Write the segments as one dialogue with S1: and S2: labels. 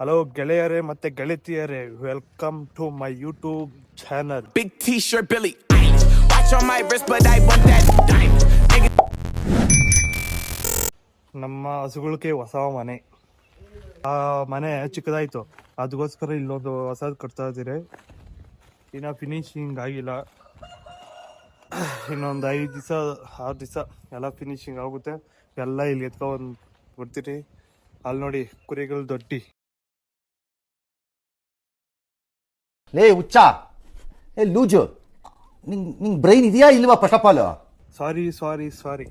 S1: Hello ಗೆಳೆಯರೇ ಮತ್ತೆ ಗೆಳತಿಯರೇ, welcome to my YouTube channel.
S2: Big T-shirt, Billy Eilish. Watch on my wrist, but I want that diamond. Nigga.
S1: ನಮ್ಮ ಹಸುಗಳಿಗೆ ಹೊಸ ಮನೆ, ಆ ಮನೆ ಚಿಕ್ಕದಾಯ್ತು, ಅದಕ್ಕೋಸ್ಕರ ಇಲ್ಲೊಂದು ಹೊಸದು ಕಟ್ತಾ ಇದ್ದೀರಿ. ಇನ್ನು ಫಿನಿಶಿಂಗ್ ಆಗಿಲ್ಲ, ಇನ್ನೊಂದು 5 ದಿವಸ 6 ದಿವಸ ಎಲ್ಲ ಫಿನಿಶಿಂಗ್ ಆಗುತ್ತೆ. ಎಲ್ಲ ಇಲ್ಲಿ ಎತ್ಕೊಂಡು ಬರ್ತೀರಿ. ಅಲ್ಲಿ ನೋಡಿ ಕುರಿಗಳು ದೊಡ್ಡಿ.
S3: ಲೇ ಹುಚ್ಚ, ಏ ಲೂಜು, ನಿಂಗೆ ಬ್ರೈನ್ ಇದೆಯಾ ಇಲ್ವಾ? ಫಸ್ಟ್ ಆಫ್ ಆಲ್
S1: ಸಾರಿ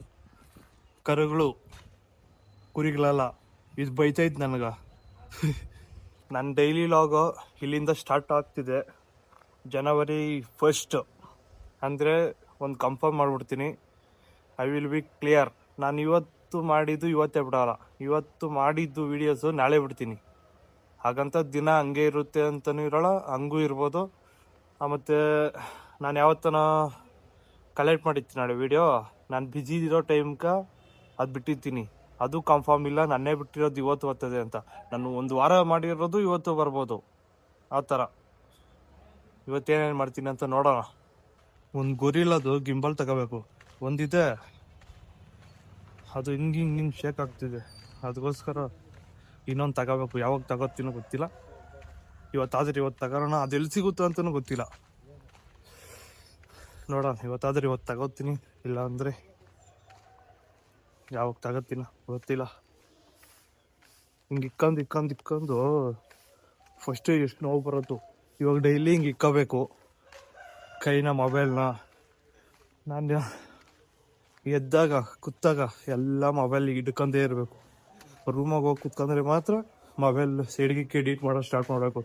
S1: ಕರುಗಳು ಕುರಿಗಳಲ್ಲ, ಇದು ಬೈತೈತೆ ನನಗೆ. ನನ್ನ ಡೈಲಿ ಲಾಗು ಇಲ್ಲಿಂದ ಸ್ಟಾರ್ಟ್ ಆಗ್ತಿದೆ. ಜನವರಿ 1 ಅಂದರೆ ಒಂದು ಕನ್ಫರ್ಮ್ ಮಾಡಿಬಿಡ್ತೀನಿ. I will be clear. ನಾನು ಇವತ್ತು ಮಾಡಿದ್ದು ಇವತ್ತೇ ಬಿಡೋಲ್ಲ, ಇವತ್ತು ಮಾಡಿದ್ದು ವೀಡಿಯೋಸು ನಾಳೆ ಬಿಡ್ತೀನಿ. ಹಾಗಂತ ದಿನ ಹಂಗೆ ಇರುತ್ತೆ ಅಂತಲೂ ಇರೋಲ್ಲ, ಹಂಗೂ ಇರ್ಬೋದು. ಮತ್ತು ನಾನು ಯಾವತ್ತನ ಕಲೆಕ್ಟ್ ಮಾಡಿರ್ತೀನಿ ನಾಳೆ ವೀಡಿಯೋ, ನಾನು ಬ್ಯುಸಿ ಇರೋ ಟೈಮ್ಗೆ ಅದು ಬಿಟ್ಟಿರ್ತೀನಿ. ಅದು ಕನ್ಫರ್ಮ್ ಇಲ್ಲ, ನನ್ನೇ ಬಿಟ್ಟಿರೋದು ಇವತ್ತು ಬರ್ತದೆ ಅಂತ. ನಾನು ಒಂದು ವಾರ ಮಾಡಿರೋದು ಇವತ್ತು ಬರ್ಬೋದು, ಆ ಥರ. ಇವತ್ತೇನೇನು ಮಾಡ್ತೀನಿ ಅಂತ ನೋಡೋಣ. ಒಂದು ಗೊರಿಲ್ಲದು ಗಿಂಬಲ್ ತಗೋಬೇಕು, ಒಂದಿದೆ ಅದು ಹಿಂಗೆ ಶೇಕ್ ಆಗ್ತಿದೆ. ಅದಕ್ಕೋಸ್ಕರ ಇನ್ನೊಂದು ತಗೋಬೇಕು. ಯಾವಾಗ ತಗೋತೀನೋ ಗೊತ್ತಿಲ್ಲ. ಇವತ್ತಾದ್ರೆ ಇವತ್ತು ತಗೋಣ, ಅದು ಎಲ್ಲಿ ಸಿಗುತ್ತೋ ಅಂತಲೂ ಗೊತ್ತಿಲ್ಲ. ನೋಡೋಣ, ಇವತ್ತಾದ್ರೆ ಇವತ್ತು ತಗೋತೀನಿ, ಇಲ್ಲ ಅಂದರೆ ಯಾವಾಗ ತಗೋತೀನೋ ಗೊತ್ತಿಲ್ಲ. ಹಿಂಗೆ ಇಕ್ಕೊಂಡು ಫಸ್ಟು ಎಷ್ಟು ನೋವು ಬರೋದು. ಇವಾಗ ಡೈಲಿ ಹಿಂಗೆ ಇಕ್ಕೋಬೇಕು ಕೈನ, ಮೊಬೈಲ್ನ. ನಾನು ಎದ್ದಾಗ ಕೂತಾಗ ಎಲ್ಲ ಮೊಬೈಲ್ ಹಿಡ್ಕೊಂಡೇ ಇರಬೇಕು. ರೂಮಾಗ ಹೋಗಿ ಕೂತ್ಕೊಂಡ್ರೆ ಮಾತ್ರ ಮೊಬೈಲ್ ಸೈಡ್ಗೆ ಎಡಿಟ್ ಮಾಡೋದು ಸ್ಟಾರ್ಟ್ ಮಾಡಬೇಕು.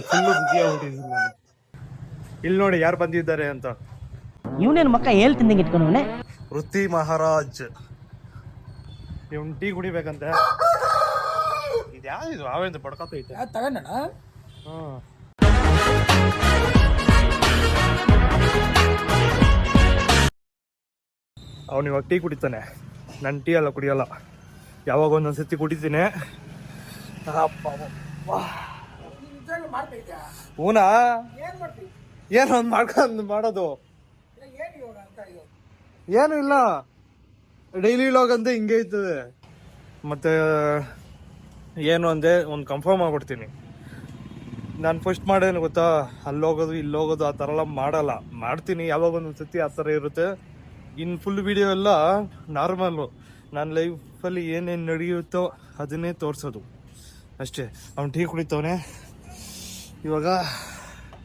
S1: ಫುಲ್ಲು ಬಿಸಿ ಆಗ್ಬಿಟ್ಟಿದ್ದೀನಿ ನಾನು. ಇಲ್ಲಿ ನೋಡಿ ಯಾರು ಬಂದಿದ್ದಾರೆ ಅಂತ.
S4: ಇವನೇನು ಮಕ್ಕ ಹೇಳ್ತಿದ್ದಂಗೆ ಇಟ್ಕೊಂಡವನೆ.
S1: ವೃತ್ತಿ ಮಹಾರಾಜ್ ಇವ್ನು ಟೀ ಕುಡಿಬೇಕಂತೆ. ಇದು ಯಾವ್ದು ಅವೆಂದು ಪಡ್ಕೊತೈತೆ
S5: ತಗೊಂಡಣ.
S1: ಹಾಂ, ಅವನು ಇವಾಗ ಟೀ ಕುಡಿತಾನೆ. ನಾನು ಟೀ ಎಲ್ಲ ಕುಡಿಯೋಲ್ಲ, ಯಾವಾಗ ಒಂದೊಂದ್ಸತಿ ಕುಡಿತೀನಿ. ಹೂನಾ, ಏನು ಒಂದು ಮಾಡ್ಕೊಂಡು ಮಾಡೋದು ಏನು ಇಲ್ಲ. ಡೈಲಿ ಲಾಗ್ ಅಂತ ಹಿಂಗೆ ಇರ್ತದೆ. ಮತ್ತು ಏನು ಅಂದೆ ಒಂದು ಕನ್ಫರ್ಮ್ ಆಗ್ಬಿಡ್ತೀನಿ. ನಾನು ಫಸ್ಟ್ ಮಾಡೋದೇನು ಗೊತ್ತಾ, ಅಲ್ಲೋಗೋದು ಇಲ್ಲೋಗೋದು ಆ ಥರ ಎಲ್ಲ ಮಾಡಲ್ಲ. ಮಾಡ್ತೀನಿ ಯಾವಾಗ ಒಂದೊಂದ್ಸತಿ ಆ ಥರ ಇರುತ್ತೆ. ಇನ್ನು ಫುಲ್ ವಿಡಿಯೋ ಎಲ್ಲ ನಾರ್ಮಲ್ಲು, ನಾನು ಲೈಫಲ್ಲಿ ಏನೇನು ನಡೆಯುತ್ತೋ ಅದನ್ನೇ ತೋರಿಸೋದು ಅಷ್ಟೇ. ಅವ್ನು ಟೀ ಕುಡಿತವನೆ. ಇವಾಗ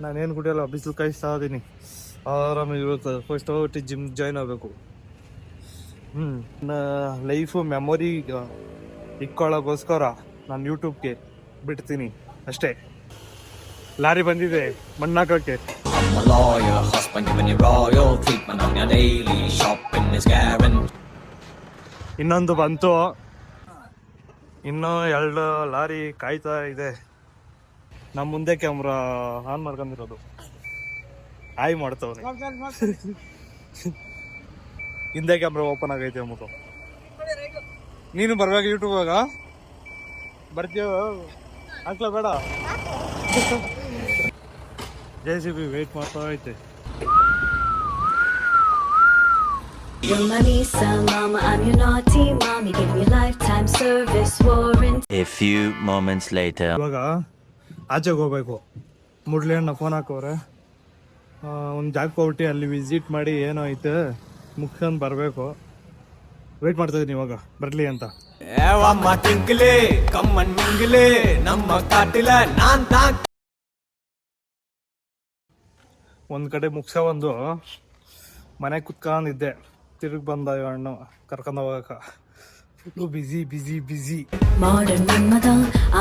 S1: ನಾನೇನು ಕುಡಿಯೋಲ್ಲ, ಬಿಸಿಲು ಕಾಯಿಸ್ತಾ ಇದ್ದೀನಿ. ಆರಾಮಾಗಿ ಇರುತ್ತೆ. ಫಸ್ಟ್ ಹೋಗ್ಬಿಟ್ಟು ಜಿಮ್ ಜಾಯ್ನ್ ಆಗಬೇಕು. ಲೈಫು ಮೆಮೊರಿ ಇಕ್ಕೊಳ್ಳೋಕ್ಕೋಸ್ಕರ ನಾನು ಯೂಟ್ಯೂಬ್ಗೆ ಬಿಡ್ತೀನಿ ಅಷ್ಟೇ. ಲಾರಿ ಬಂದಿದೆ ಮಣ್ಣಾಕೋಕ್ಕೆ.
S6: I'm a lawyer, husband giving you royal treatment on your daily shopping is guaranteed.
S1: ಇನ್ನೊಂದು ಬಂತು, ಇನ್ನೂ 2 ಲಾರಿ ಕಾಯ್ತಾ ಇದೆ. ನಮ್ಮ ಮುಂದೆ ಕ್ಯಾಮ್ರಾ ಆನ್ ಮಾಡ್ಕೊಂಡಿರೋದು ಆಯ್ ಮಾಡ್ತವನೆ. ಹಿಂದೆ ಕ್ಯಾಮ್ರಾ ಓಪನ್ ಆಗೈತೆ ಅಂದ್ಬಿಟ್ಟು. ನೀನು ಬರ್ಬೇಕು ಯೂಟ್ಯೂಬಾಗ. ಬರ್ತೀಯ ಹಾಕ್ಲ ಬೇಡ. JCB ವೇಟ್ ಮಾಡ್ತಾ ಐತೆ.
S7: Your money, son, mama, I'm your naughty mommy. Give me lifetime service warranty.
S8: A few moments later.
S1: ಇವಾಗ ಆಚೆಗೆ ಹೋಗ್ಬೇಕು. ಮುಡ್ಲಿ ಅಣ್ಣ ಫೋನ್ ಹಾಕೋರೆ, ಒಂದು ಜಾಗಕ್ಕೆ ಹೋಗ್ಬಿಟ್ಟು ಅಲ್ಲಿ ವಿಸಿಟ್ ಮಾಡಿ ಏನೋ ಐತೆ ಮುಖ್ಯಂದು ಬರಬೇಕು. ವೇಟ್ ಮಾಡ್ತಾ ಇದ್ದೀನಿ ಇವಾಗ ಬರಲಿ ಅಂತ.
S2: ಅಮ್ಮ ಟಿಂಕ್ಲೆ ಕಮ್ಮನ್ ಮಿಂಗ್ಲೆ ನಮ್ಮ ಕಾಟಿಲ ನಾನ್ ತಾಕ್.
S1: ಒಂದು ಕಡೆ ಒಂದು ಮನೆ ಕುತ್ಕೊಂಡಿದ್ದೆ, ತಿರುಗಿ ಬಂದ ಅಣ್ಣ ಕರ್ಕೊಂಡು ಹೋಗಕ್ಕೆ. ಫುಲ್ಲು ಬಿಸಿ.
S7: Modern ಮನ್ಮದ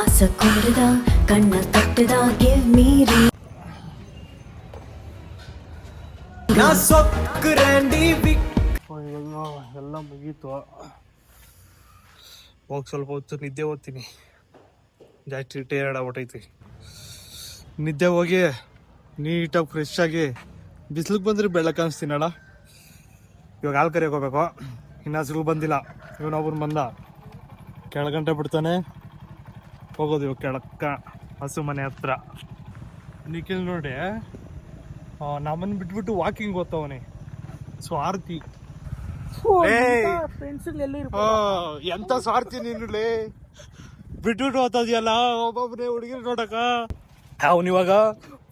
S7: ಆಸ ಕೂಡಿದ ಕಣ್ಣ ಕಟ್ಟದ give me
S2: ನಾ ಸೊಕ್ಕರಂಡಿ
S1: ಎಲ್ಲ ಮುಗೀತು. ಹೋಗಿ ಸ್ವಲ್ಪ ಹೊತ್ತು ನಿದ್ದೆ ಓದ್ತೀನಿ. ಜಾಸ್ತಿ ಟೈರ್ಡ್ ಆಗ್ಬಿಟ್ಟೈತಿ. ನಿದ್ದೆ ಹೋಗಿ ನೀಟಾಗಿ ಫ್ರೆಶ್ ಆಗಿ ಬಿಸಿಲಿಗೆ ಬಂದರೆ ಬೆಳಕು ಅನಿಸ್ತೀನಲ್ಲ. ಇವಾಗ ಹಾಲು ಕರಿಯೋಕೆ ಹೋಗ್ಬೇಕು. ಇನ್ನು ಹಸಿರು ಬಂದಿಲ್ಲ. ಇವನೊಬ್ಬರು ಬಂದ, ಕೆಳಗಂಟೆ ಬಿಡ್ತಾನೆ. ಹೋಗೋದು ಇವಾಗ ಕೆಳಕ್ಕ ಹಸು ಮನೆ ಹತ್ರ. ನಿಖಿಲ್ ನೋಡಿ ನಮ್ಮನ್ನು ಬಿಟ್ಬಿಟ್ಟು ವಾಕಿಂಗ್ ಹೋಗ್ತಾವನೆ ಸ್ವಾರ್ಥಿ. ಎಂತ ಸ್ವಾರ್ಥಿ ನೀನುಲೇ, ಬಿಟ್ಬಿಟ್ಟು ಹೋಗ್ತದ್ಯಲ್ಲ ಒಬ್ಬೊಬ್ಬನೇ ಹುಡುಗಿರ್ ನೋಡಕ. ಅವನಿವಾಗ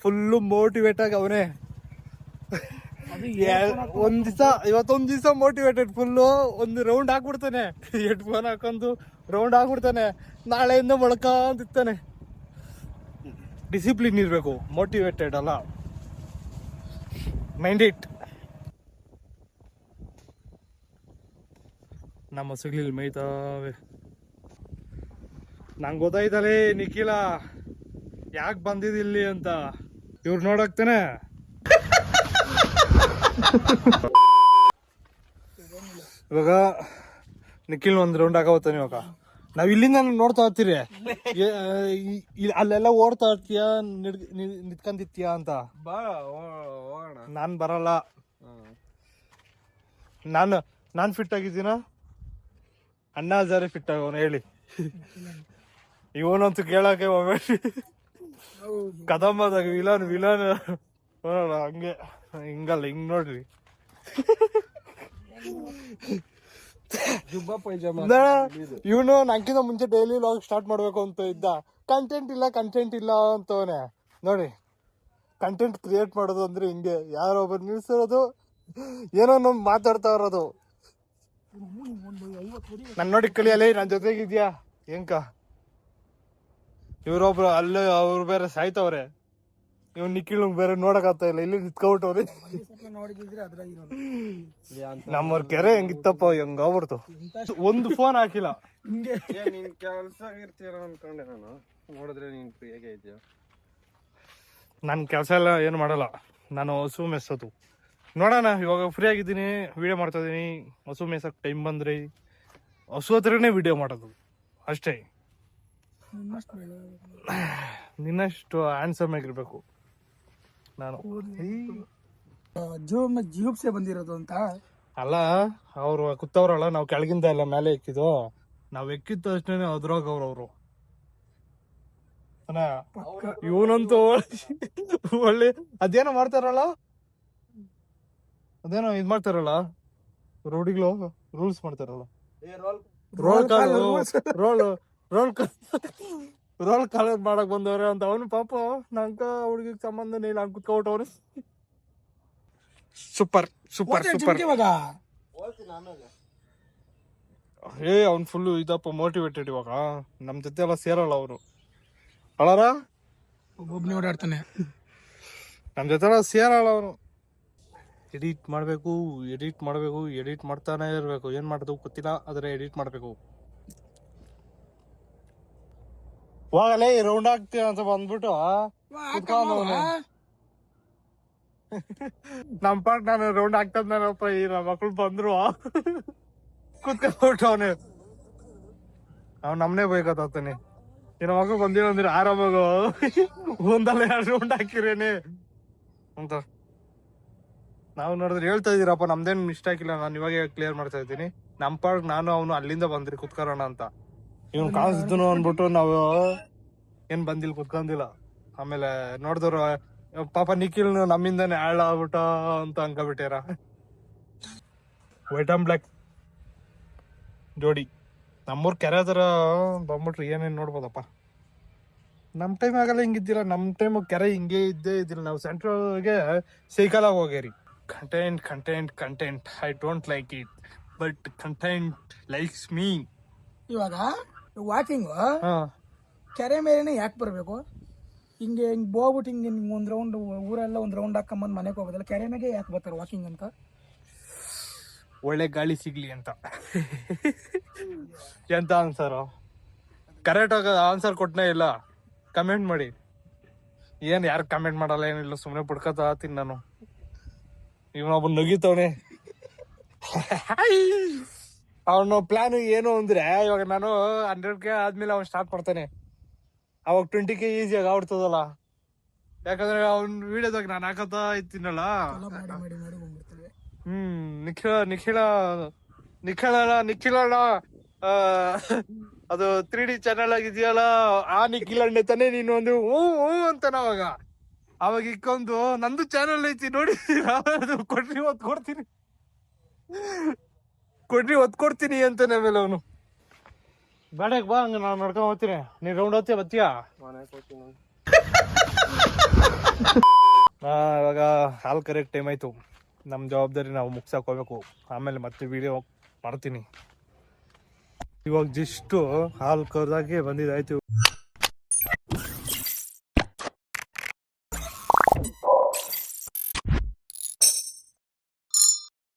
S1: ಫುಲ್ಲು ಮೋಟಿವೇಟ್ ಆಗಿ ಅವನೇ. ಇವತ್ತೊಂದ್ ದಿವಸ ಮೋಟಿವೇಟೆಡ್ ಫುಲ್ಲು. ಒಂದು ರೌಂಡ್ ಹಾಕ್ಬಿಡ್ತಾನೆ, ಹೆಡ್ಫೋನ್ ಹಾಕೊಂಡು ರೌಂಡ್ ಹಾಕ್ಬಿಡ್ತಾನೆ. ನಾಳೆಯಿಂದ ಮೊಳಕಾಂತಿರ್ತಾನೆ. ಡಿಸಿಪ್ಲಿನ್ ಇರಬೇಕು, ಮೋಟಿವೇಟೆಡ್ ಅಲ್ಲ, ಮೈಂಡ್ ಇಟ್. ನಮ್ಮ ಹಸುಗ್ಲಿಲ್ ಮೇಯ್ತಾವೆ. ನಂಗೆ ಗೊತ್ತಾಯ್ತಲೇ ನಿಖಿಲ ಯಾಕೆ ಬಂದಿದ್ದಿಲ್ಲಿ ಅಂತ. ಇವ್ರು ನೋಡಾಕ್ತಾನೆ. ಇವಾಗ ನಿಖಿಲ್ ಒಂದ್ ರೌಂಡ್ ಹಾಕೋತಾನೆ. ಇವಾಗ ನಾವ್ ಇಲ್ಲಿಂದ ನೋಡ್ತಾ ಇರ್ತೀರಿ, ಅಲ್ಲೆಲ್ಲ ಓಡ್ತಾ ಇರ್ತೀಯ, ನಿತ್ಕೊಂಡಿರ್ತೀಯ ಅಂತ. ನಾನ್ ಬರಲ್ಲ. ನಾನ್ ಫಿಟ್ ಆಗಿದ್ದೀನ, ಅಣ್ಣ ಹಜಾರೆ ಫಿಟ್ ಆಗೋನು ಹೇಳಿ. ಇವನಂತೂ ಕೇಳಕ್ಕೆ ಕದಂಬದಾಗ ವಿಲನ್ ಹಂಗೆ ಹಿಂಗಲ್ಲ, ಹಿಂಗ್ ನೋಡ್ರಿ. ಇವನು ನಂಗಿಂತ ಮುಂಚೆ ಡೈಲಿ ಲಾಗ್ ಸ್ಟಾರ್ಟ್ ಮಾಡ್ಬೇಕು ಅಂತ ಇದ್ದ. ಕಂಟೆಂಟ್ ಇಲ್ಲ ಅಂತವನೆ. ನೋಡಿ, ಕಂಟೆಂಟ್ ಕ್ರಿಯೇಟ್ ಮಾಡೋದು ಅಂದ್ರೆ ಹಿಂಗೆ, ಯಾರೋ ಒಬ್ಬರು ನಿಲ್ಸಿರೋದು, ಏನೋ ನಮ್ ಮಾತಾಡ್ತಾ ಇರೋದು. ನನ್ ನೋಡಿ ಕಲಿಯಲ್ಲ, ನನ್ ಜೊತೆಗಿದ್ಯಾ ಹೆಂಕ. ಇವ್ರೊಬ್ರು ಅಲ್ಲೇ ಅವ್ರು ಬೇರೆ ಸಾಯ್ತವ್ರೆ. ಇವ್ ನಿಖಿಲ್ ಬೇರೆ ನೋಡಕ್ ಆಗ್ತಾ ಇಲ್ಲ, ಇಲ್ಲಿ ನಿತ್ಕೊಬಿಟ್ಟವ್ರಿ. ನಮ್ಮವ್ರ ಕೆರೆ ಹೆಂಗಿತ್ತಪ್ಪ, ಹೆಂಗ ಆಗ್ಬಿಡ್ತು. ಒಂದು ಫೋನ್ ಹಾಕಿಲ್ಲ.
S5: ನೀನ್ ಕೆಲ್ಸ ಇರ್ತೀರ ಅನ್ಕೊಂಡೆ ನಾನು. ನೋಡಿದ್ರೆ ನೀನ್ ಫ್ರೀಯಾಗೆ ಇದೆಯಾ?
S1: ನನ್ ಕೆಲ್ಸ ಎಲ್ಲ ಏನು ಮಾಡಲ್ಲ, ನಾನು ಹಸು ಮೆಸ್ಸೋದು. ನೋಡೋಣ, ಇವಾಗ ಫ್ರೀ ಆಗಿದ್ದೀನಿ, ವಿಡಿಯೋ ಮಾಡ್ತಾ ಇದೀನಿ. ಹಸು ಮೇಸಕ್ ಟೈಮ್ ಬಂದ್ರೆ ಹಸು ಹತ್ರನೇ ವಿಡಿಯೋ ಮಾಡೋದು ಅಷ್ಟೇ. ನಿನ್ನಷ್ಟು ಹ್ಯಾಂಡ್ಸಮ್ ಆಗಿರ್ಬೇಕು ನಾನು.
S9: ಜೂಬ್ಸೆ ಬಂದಿರೋದು ಅಂತ
S1: ಅಲ್ಲ, ಅವ್ರು ಕೂತವ್ರಲ್ಲ, ನಾವು ಕೆಳಗಿಂದ ಎಲ್ಲ ಮೇಲೆ ಎಕ್ಕಿದ್ದು. ನಾವ್ ಎಕ್ಕಿದ ತಕ್ಷಣ ಅದ್ರಾಗವ್ರವ್ರು. ಇವನಂತೂ ಒಳ್ಳೆ ಅದೇನೋ ಮಾಡ್ತಾರಲ್ಲ, ಅದೇನೋ ಇದ್ ಮಾಡ್ತಾರಲ್ಲ, ರೋಡಿಗಳು ರೂಲ್ಸ್ ಮಾಡ್ತಾರಲ್ಲ, ರೋಲ್ ಕಾಲ್ ಮಾಡಕ್ ಬಂದವ್ರೆ ಅಂತ. ಅವನು ಪಾಪ ನಂಗ ಹುಡುಗಿಗೆ ಸಂಬಂಧನೇ ಇಲ್ಲ, ಕುತ್ಕೊಬಿಟ್ಟವ್ರು. Super super super. ಅವ್ನ್ ಫುಲ್ ಇದಪ್ಪ ಮೋಟಿವೇಟೆಡ್. ಇವಾಗ ನಮ್ ಜೊತೆ ಎಲ್ಲ ಸೇರಲ್ಲ ಅವನು. ಅಳಾರ
S9: ಒಬ್ಬೊಬ್ನೇ ಓಡಾಡ್ತಾನೆ,
S1: ನಮ್ ಜೊತೆ ಎಲ್ಲ ಸೇರಲ್ಲ ಅವನು. ಎಡಿಟ್ ಮಾಡ್ತಾನೆ ಇರ್ಬೇಕು. ಏನ್ ಮಾಡೋದು ಗೊತ್ತಿಲ್ಲ, ಆದ್ರೆ ಎಡಿಟ್ ಮಾಡ್ಬೇಕು. ಹೋಗಲೇ ರೌಂಡ್ ಆಗ್ತೀಯ ಅಂತ ಬಂದ್ಬಿಟ್ಟು ನಮ್ ಪಾಟ್ ನಾನು ರೌಂಡ್ ಆಗ್ತದ ನಾನಪ್ಪ. ಈ ನಮ್ಮ ಮಕ್ಳು ಬಂದ್ರು ಕುತ್ಕೊಂಡ್ಬಿಟ್ಟು ಅವ್ನು ನಮ್ನೆ ಬೈಕತ್ತಾನೆ. ಈ ನಮ್ಮ ಮಕ್ಳು ಬಂದಿಲ್ಲ ಅಂದ್ರೆ ಆರಾಮಾಗ ಒಂದಲ್ಲ 2 ರೌಂಡ್ ಹಾಕಿರೇನೆ ಅಂತ. ನಾವು ನೋಡಿದ್ರೆ ಹೇಳ್ತಾ ಇದೀರಪ್ಪ, ನಮ್ದೇನ್ ಮಿಸ್ಟೇಕ್ ಇಲ್ಲ. ನಾನು ಇವಾಗ ಕ್ಲಿಯರ್ ಮಾಡ್ತಾ ಇದ್ದೀನಿ. ನಮ್ ಪಾಡ್ ನಾನು ಅವನು ಅಲ್ಲಿಂದ ಬಂದ್ರಿ ಕುತ್ಕೊಳ್ಳೋಣ ಅಂತ. ಇವ್ನು ಕಾಣಿಸಿದ್ನು ಅಂದ್ಬಿಟ್ಟು ನಾವು ಏನ್ ಬಂದಿಲ್ಲ, ಕುತ್ಕೊಂಡಿಲ್ಲ. ಆಮೇಲೆ ನೋಡಿದವ್ರು ಪಾಪ ನಿಖಿಲ್ ನಮ್ಮಿಂದಾನೆ ಹಾಳ ಆಗ್ಬಿಟ್ಟ ಅಂತ ಅನ್ಕೊಬಿಟ್ಟಾರ. ವೈಟ್ ಅಂಡ್ ಬ್ಲಾಕ್ ಜೋಡಿ ನಮ್ಮೂರ್ ಕೆರೆ ಹತ್ರ ಬಂದ್ಬಿಟ್ರಿ ಏನೇನ್ ನೋಡ್ಬೋದಪ್ಪ. ನಮ್ ಟೈಮ್ ಆಗಲ್ಲ ಹಿಂಗಿದ್ದಿಲ್ಲ. ನಮ್ ಟೈಮ್ ಕೆರೆ ಹಿಂಗೆ ಇದ್ದೇ ಇದ್ದಿಲ್ಲ. ನಾವು ಸೆಂಟ್ರಲ್ಗೆ ಸೈಕಲ್ ಆಗಿ ಹೋಗ್ಯಾರಿ. Content I don't like it, but content likes me.
S9: ಇವಾಗ ವಾಕಿಂಗ್ ಕೆರೆ ಮೇಲೆನೆ ಯಾಕೆ ಬರ್ಬೇಕು? ಹಿಂಗೆ ಹೋಗ್ಬಿಟ್ಟು ಹಿಂಗೆ ಒಂದ್ ರೌಂಡ್ ಊರೆಲ್ಲ ಒಂದ್ ರೌಂಡ್ ಹಾಕೊಂಬಂದ್ ಮನೆಗೆ ಹೋಗೋದಲ್ಲ, ಕೆರೆ ಮೇಲೆ ಯಾಕೆ ಬರ್ತಾರೆ ವಾಕಿಂಗ್ ಅಂತ?
S1: ಒಳ್ಳೆ ಗಾಳಿ ಸಿಗ್ಲಿ ಅಂತ. ಎಂತ ಆನ್ಸರ್? ಕರೆಕ್ಟ್ ಆಗ ಆನ್ಸರ್ ಕೊಟ್ಟನೇ ಇಲ್ಲ. ಕಮೆಂಟ್ ಮಾಡಿ. ಏನ್ ಯಾರು ಕಮೆಂಟ್ ಮಾಡಲ್ಲ, ಏನಿಲ್ಲ, ಸುಮ್ಮನೆ ಪುಡ್ಕತ ಆತೀನಿ ನಾನು. ಇವನೊಬ್ಬ ನಗಿತವನೆ. ಅವನ ಪ್ಲಾನ್ ಏನು ಅಂದ್ರೆ, ಇವಾಗ ನಾನು 100K ಆದ್ಮೇಲೆ ಅವ್ನು ಸ್ಟಾರ್ಟ್ ಮಾಡ್ತಾನೆ. ಅವಾಗ 20K ಈಸಿಯಾಗಿ ಆಗ್ಬಿಡ್ತದಲ್ಲ. ಯಾಕಂದ್ರೆ ಅವ್ನ ವಿಡಿಯೋದಾಗ ನಾನು ಹಾಕತ್ತಾ ಇರ್ತೀನಲ್ಲ. ನಿಖಿಲ ಅದು 3D ಚಾನಲ್ ಆಗಿದೆಯಲ್ಲ ಆ ನಿಖಿಲಣ್ಣೆ ತಾನೇ ನೀನು ಒಂದು ಹ್ಞೂ ಹ್ಞೂ ಅಂತಾನ ಅವಾಗ ಇಕ್ಕೊಂದು ನಂದು ಚಾನಲ್ ಐತಿ ನೋಡಿ ಕೊಡ್ರಿ ಒತ್ಕೊಡ್ತೀನಿ ಅಂತಾನೆ ಆಮೇಲೆ ಅವನು ಬೇಡಕ್ ಬಾ ಹಂಗ ನಾನು ನಡ್ಕೊಂಡ್ ಹೋಗ್ತೀನಿ ನೀನ್ ರೌಂಡ್ ಹೋಗ್ತೀಯ ಬತ್ತೀಯಾ
S5: ಮನೆಗೆ ಹೋಗ್ತೀನಿ.
S1: ಇವಾಗ ಹಾಲ್ ಕರೆಕ್ಟ್ ಟೈಮ್ ಆಯ್ತು. ನಮ್ಮ ಜವಾಬ್ದಾರಿ ನಾವು ಮುಗ್ಸಕ್ ಹೋಗ್ಬೇಕು. ಆಮೇಲೆ ಮತ್ತೆ ವಿಡಿಯೋ ಮಾಡ್ತೀನಿ. ಇವಾಗ ಜಸ್ಟ್ ಹಾಲ್ ಕರ್ದಾಗೆ ಬಂದಿದ್ದಾಯ್ತು.